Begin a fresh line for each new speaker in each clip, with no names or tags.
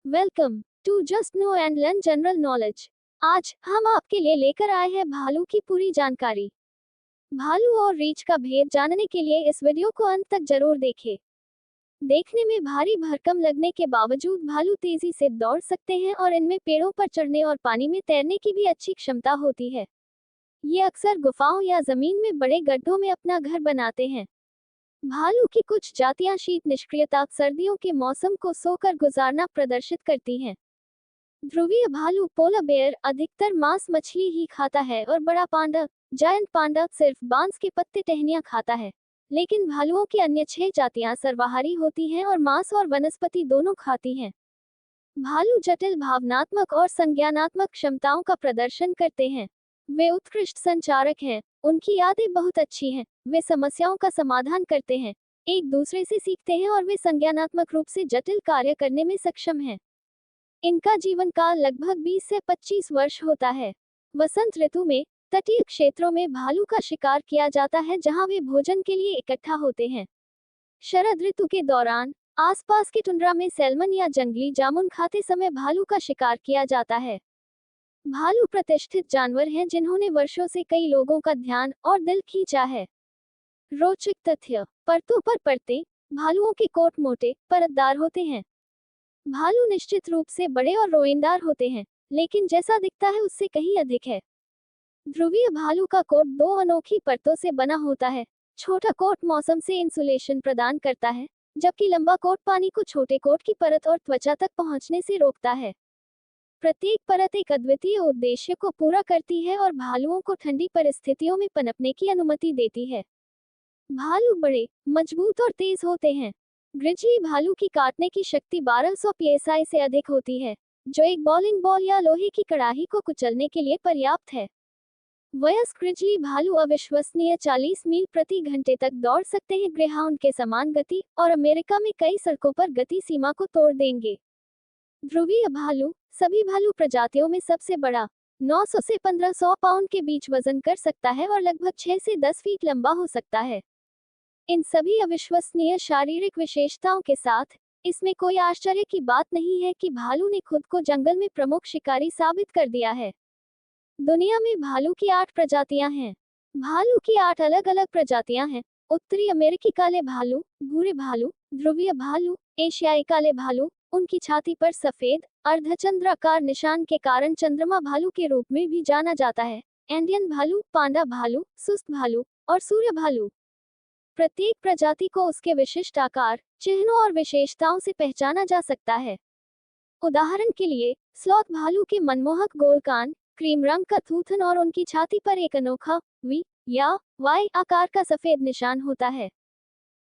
Welcome to just know and learn general knowledge. आज हम आपके लिए लेकर आए हैं भालू की पूरी जानकारी। भालू और रीछ का भेद जानने के लिए इस वीडियो को अंत तक जरूर देखें। देखने में भारी भरकम लगने के बावजूद भालू तेजी से दौड़ सकते हैं और इनमें पेड़ों पर चढ़ने और पानी में तैरने की भी अच्छी क्षमता होती है। ये अक्सर गुफाओं या जमीन में बड़े गड्ढों में अपना घर बनाते हैं। भालू की कुछ जातियां शीत निष्क्रियता सर्दियों के मौसम को सोकर गुजारना प्रदर्शित करती हैं। ध्रुवीय भालू पोलर बेयर अधिकतर मांस मछली ही खाता है और बड़ा पांडा जायंट पांडा सिर्फ बांस के पत्ते टहनियां खाता है। लेकिन भालुओं की अन्य 6 जातियां सर्वाहारी होती हैं और मांस और वनस्पति दोनों खाती हैं। भालू जटिल भावनात्मक और संज्ञानात्मक क्षमताओं का प्रदर्शन करते हैं। वे उत्कृष्ट संचारक हैं, उनकी यादें बहुत अच्छी हैं, वे समस्याओं का समाधान करते हैं, एक दूसरे से सीखते हैं और वे संज्ञानात्मक रूप से जटिल कार्य करने में सक्षम हैं। इनका जीवन काल लगभग 20 से 25 वर्ष होता है। वसंत ऋतु में तटीय क्षेत्रों में भालू का शिकार किया जाता है जहां वे भोजन के लिए इकट्ठा होते हैं। शरद ऋतु के दौरान आसपास की टुंड्रा में सैल्मन या जंगली जामुन खाते समय भालू का शिकार किया जाता है। भालू प्रतिष्ठित जानवर हैं जिन्होंने वर्षों से कई लोगों का ध्यान और दिल खींचा है। रोचक तथ्य, परतों पर परतें, भालुओं के कोट मोटे परतदार होते हैं। भालू निश्चित रूप से बड़े और रोएंदार होते हैं, लेकिन जैसा दिखता है उससे कहीं अधिक है। ध्रुवीय भालू का कोट 2 अनोखी परतों से बना होता है। छोटा कोट मौसम से इंसुलेशन प्रदान करता है, जबकि लंबा कोट पानी को छोटे कोट की परत और त्वचा तक पहुंचने से रोकता है। प्रत्येक परत एक अद्वितीय उद्देश्य को पूरा करती है और भालुओं को ठंडी परिस्थितियों में पनपने की अनुमति देती है। भालू बड़े, मजबूत और तेज होते हैं। ग्रिजली भालू की काटने की शक्ति 1200 psi से अधिक होती है, जो एक बॉलिंग बॉल या लोहे की कड़ाही को कुचलने के लिए पर्याप्त है। वयस्क ग्रिजली भालू अविश्वसनीय 40 मील प्रति घंटे तक दौड़ सकते हैं, ग्रेहाउंड के समान गति, और अमेरिका में कई सड़कों पर गति सीमा को तोड़ देंगे। ध्रुवीय भालू सभी भालू प्रजातियों में सबसे बड़ा, 900 से 1500 पाउंड के बीच वजन कर सकता है और लगभग 6 से 10 फीट लंबा हो सकता है। इन सभी अविश्वसनीय शारीरिक विशेषताओं के साथ इसमें कोई आश्चर्य की बात नहीं है कि भालू ने खुद को जंगल में प्रमुख शिकारी साबित कर दिया है। दुनिया में भालू की 8 प्रजातियां हैं। भालू की 8 अलग अलग प्रजातियां हैं। उत्तरी अमेरिकी काले भालू, भूरे भालू, ध्रुवीय भालू, एशियाई काले भालू, उनकी छाती पर सफेद अर्धचंद्राकार निशान के कारण चंद्रमा भालू के रूप में भी जाना जाता है, इंडियन भालू, पांडा भालू, सुस्त भालू और सूर्य भालू। प्रत्येक प्रजाति को उसके विशिष्ट आकार, चिन्हों और विशेषताओं से पहचाना जा सकता है। उदाहरण के लिए, स्लॉथ भालू के मनमोहक गोल कान, क्रीम रंग का थूथन और उनकी छाती पर एक अनोखा वी या वाई आकार का सफेद निशान होता है।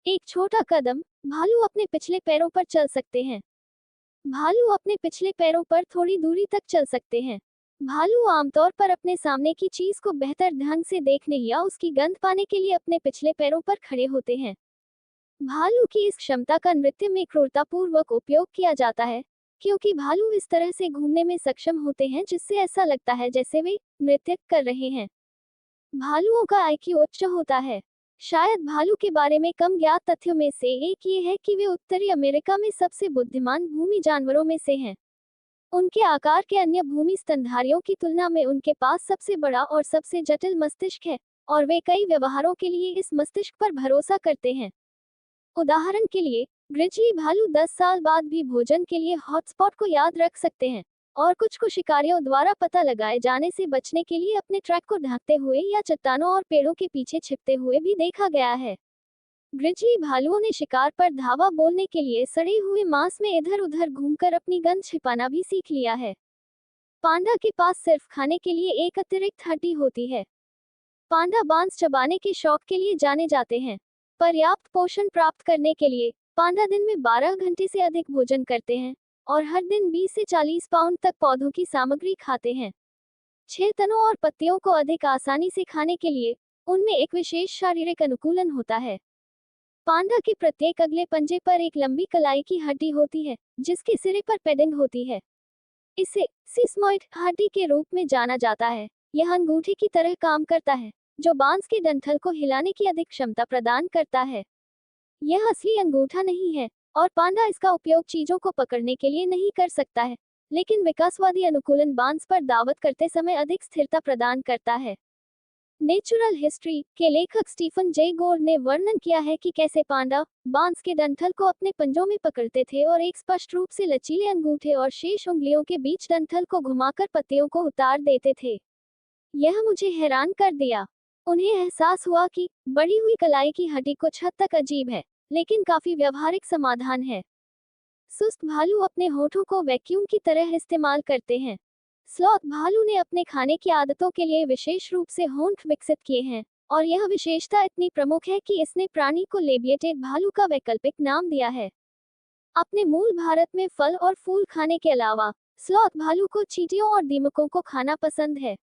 एक छोटा कदम, भालू अपने पिछले पैरों पर चल सकते हैं। भालू अपने पिछले पैरों पर थोड़ी दूरी तक चल सकते हैं। भालू आमतौर पर अपने सामने की चीज को बेहतर ढंग से देखने या उसकी गंध पाने के लिए अपने पिछले पैरों पर खड़े होते हैं। भालू की इस क्षमता का नृत्य में क्रूरतापूर्वक उपयोग किया जाता है, क्योंकि भालू इस तरह से घूमने में सक्षम होते हैं जिससे ऐसा लगता है जैसे वे नृत्य कर रहे हैं। भालुओं का आईक्यू उच्च होता है। शायद भालू के बारे में कम ज्ञात तथ्यों में से एक ये है कि वे उत्तरी अमेरिका में सबसे बुद्धिमान भूमि जानवरों में से हैं। उनके आकार के अन्य भूमि स्तनधारियों की तुलना में उनके पास सबसे बड़ा और सबसे जटिल मस्तिष्क है, और वे कई व्यवहारों के लिए इस मस्तिष्क पर भरोसा करते हैं। उदाहरण के लिए, ग्रिजली भालू 10 साल बाद भी भोजन के लिए हॉटस्पॉट को याद रख सकते हैं, और कुछ को शिकारियों द्वारा पता लगाए जाने से बचने के लिए अपने ट्रैक को ढकते हुए या चट्टानों और पेड़ों के पीछे छिपते हुए भी देखा गया है। ग्रिजली भालुओं ने शिकार पर धावा बोलने के लिए सड़े हुए मांस में इधर उधर घूमकर अपनी गंध छिपाना भी सीख लिया है। पांडा के पास सिर्फ खाने के लिए एक अतिरिक्त हड्डी होती है। पांडा बांस चबाने के शौक के लिए जाने जाते हैं। पर्याप्त पोषण प्राप्त करने के लिए पांडा दिन में 12 घंटे से अधिक भोजन करते हैं और हर दिन 20 से 40 पाउंड तक पौधों की सामग्री खाते हैं। 6 तनों और पत्तियों को अधिक आसानी से खाने के लिए उनमें एक विशेष शारीरिक अनुकूलन होता है। पांडा के प्रत्येक अगले पंजे पर एक लंबी कलाई की हड्डी होती है, जिसके सिरे पर पैडिंग होती है। इसे सिस्मॉइड हड्डी के रूप में जाना जाता है। यह अंगूठे की तरह काम करता है, जो बांस के डंठल को हिलाने की अधिक क्षमता प्रदान करता है। यह असली अंगूठा नहीं है, और पांडा इसका उपयोग चीजों को पकड़ने के लिए नहीं कर सकता है, लेकिन विकासवादी अनुकूलन बांस पर दावत करते समय अधिक स्थिरता प्रदान करता है। नेचुरल हिस्ट्री के लेखक स्टीफन जे गोर ने वर्णन किया है कि कैसे पांडा बांस के डंठल को अपने पंजों में पकड़ते थे और एक स्पष्ट रूप से लचीले अंगूठे और शेष उंगलियों के बीच डंठल को घुमाकर पत्तियों को उतार देते थे। यह मुझे हैरान कर दिया। उन्हें एहसास हुआ कि बढ़ी हुई कलाई की हड्डी कुछ हद तक अजीब है, लेकिन काफी व्यवहारिक समाधान है। सुस्त भालू अपने होठों को वैक्यूम की तरह इस्तेमाल करते हैं। स्लॉथ भालू ने अपने खाने की आदतों के लिए विशेष रूप से होंठ विकसित किए हैं, और यह विशेषता इतनी प्रमुख है कि इसने प्राणी को लेबिएटेड भालू का वैकल्पिक नाम दिया है। अपने मूल भारत में फल और फूल खाने के अलावा स्लॉथ भालू को चींटियों और दीमकों को खाना पसंद है।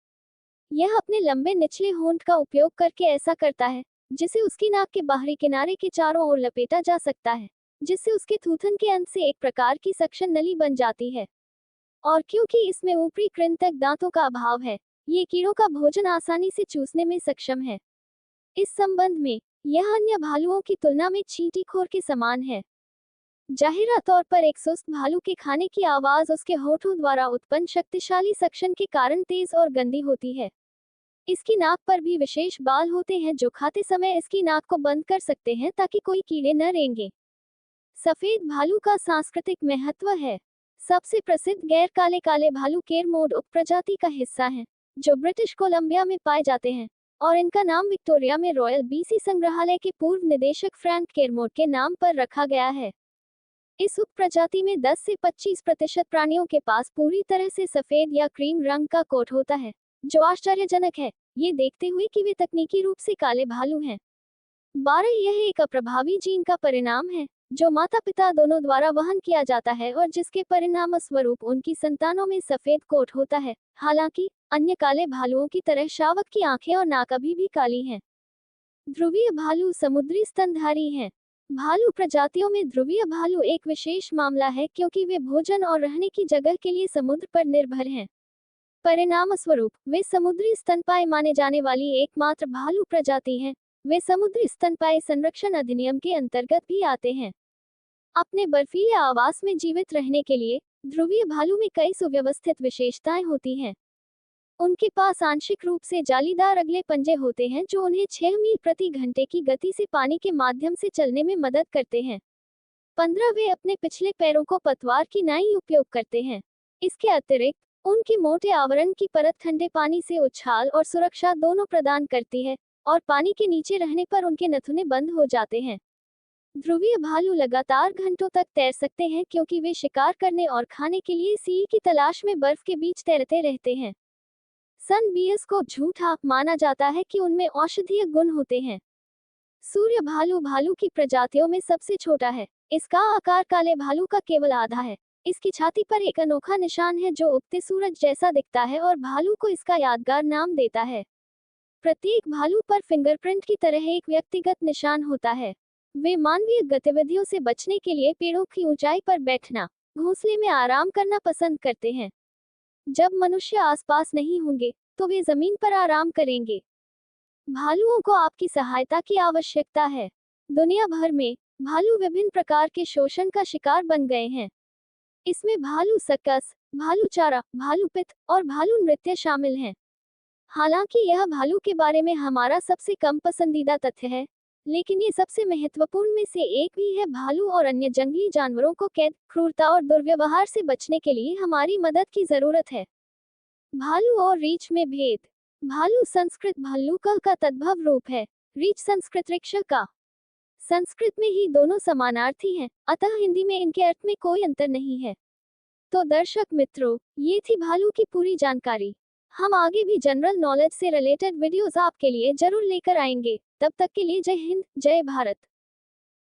यह अपने लंबे निचले होंठ का उपयोग करके ऐसा करता है, जिसे उसकी नाक के बाहरी किनारे के चारों ओर लपेटा जा सकता है, जिससे उसके थूथन के अंत से एक प्रकार की सक्शन नली बन जाती है। और क्योंकि इसमें ऊपरी कृंतक दांतों का अभाव है, ये कीड़ों का भोजन आसानी से चूसने में सक्षम है। इस संबंध में यह अन्य भालुओं की तुलना में चींटीखोर के समान है। जाहिरा तौर पर एक सुस्त भालू के खाने की आवाज उसके होठों द्वारा उत्पन्न शक्तिशाली सक्शन के कारण तेज और गंदी होती है। इसकी नाक पर भी विशेष बाल होते हैं जो खाते समय इसकी नाक को बंद कर सकते हैं ताकि कोई कीड़े न रेंगे। सफेद भालू का सांस्कृतिक महत्व है। सबसे प्रसिद्ध गैर काले काले भालू केरमोड उपप्रजाति का हिस्सा हैं, जो ब्रिटिश कोलंबिया में पाए जाते हैं, और इनका नाम विक्टोरिया में रॉयल बीसी संग्रहालय के पूर्व निदेशक फ्रैंक केरमोड के नाम पर रखा गया है। इस उपप्रजाति में 10 से 25% प्राणियों के पास पूरी तरह से सफेद या क्रीम रंग का कोट होता है, जो आश्चर्यजनक है, ये देखते हुए कि वे तकनीकी रूप से काले भालू हैं। 12 यह एक अप्रभावी जीन का परिणाम है, जो माता पिता दोनों द्वारा वहन किया जाता है और जिसके परिणामस्वरूप उनकी संतानों में सफेद कोट होता है। हालांकि अन्य काले भालुओं की तरह शावक की आंखें और नाक अभी भी काली हैं। ध्रुवीय भालू समुद्री स्तनधारी हैं। भालू प्रजातियों में ध्रुवीय भालू एक विशेष मामला है क्योंकि वे भोजन और रहने की जगह के लिए समुद्र पर निर्भर हैं। परिणामस्वरूप वे समुद्री स्तनपायी माने जाने वाली एकमात्र भालू प्रजाति हैं। वे समुद्री स्तनपायी संरक्षण अधिनियम के अंतर्गत भी आते हैं। अपने बर्फीले आवास में जीवित रहने के लिए ध्रुवीय भालू में कई सुव्यवस्थित विशेषताएं होती हैं। उनके पास आंशिक रूप से जालीदार अगले पंजे होते हैं जो उन्हें 6 मील प्रति घंटे की गति से पानी के माध्यम से चलने में मदद करते हैं। 15 वे अपने पिछले पैरों को पतवार की नाई उपयोग करते हैं। इसके अतिरिक्त उनके मोटे आवरण की परत ठंडे पानी से उछाल और सुरक्षा दोनों प्रदान करती है, और पानी के नीचे रहने पर उनके नथुने बंद हो जाते हैं। ध्रुवीय भालू लगातार घंटों तक तैर सकते हैं क्योंकि वे शिकार करने और खाने के लिए सील की तलाश में बर्फ के बीच तैरते रहते हैं। सन बीएस को झूठा माना जाता है कि उनमें औषधीय गुण होते हैं। सूर्य भालू भालू की प्रजातियों में सबसे छोटा है। इसका आकार काले भालू का केवल आधा है। इसकी छाती पर एक अनोखा निशान है जो उगते सूरज जैसा दिखता है और भालू को इसका यादगार नाम देता है। प्रत्येक भालू पर फिंगरप्रिंट की तरह एक व्यक्तिगत निशान होता है। वे मानवीय गतिविधियों से बचने के लिए पेड़ों की ऊंचाई पर बैठना, घोंसले में आराम करना पसंद करते हैं। जब मनुष्य आसपास नहीं होंगे तो वे जमीन पर आराम करेंगे। भालुओं को आपकी सहायता की आवश्यकता है। दुनिया भर में भालू विभिन्न प्रकार के शोषण का शिकार बन गए हैं। इसमें भालू सर्कस, भालू चारा, भालू पिथ और भालू नृत्य शामिल हैं। हालांकि यह भालू के बारे में हमारा सबसे कम पसंदीदा तथ्य है, लेकिन ये सबसे महत्वपूर्ण में से एक भी है। भालू और अन्य जंगली जानवरों को कैद, क्रूरता और दुर्व्यवहार से बचने के लिए हमारी मदद की जरूरत है। भालू और रीछ में भेद। भालू संस्कृत भल्लूक का तद्भव रूप है, रीछ संस्कृत रिक्ष का। संस्कृत में ही दोनों समानार्थी हैं, अतः हिंदी में इनके अर्थ में कोई अंतर नहीं है। तो दर्शक मित्रों, ये थी भालू की पूरी जानकारी। हम आगे भी जनरल नॉलेज से रिलेटेड वीडियोस आपके लिए जरूर लेकर आएंगे। तब तक के लिए जय हिंद, जय भारत।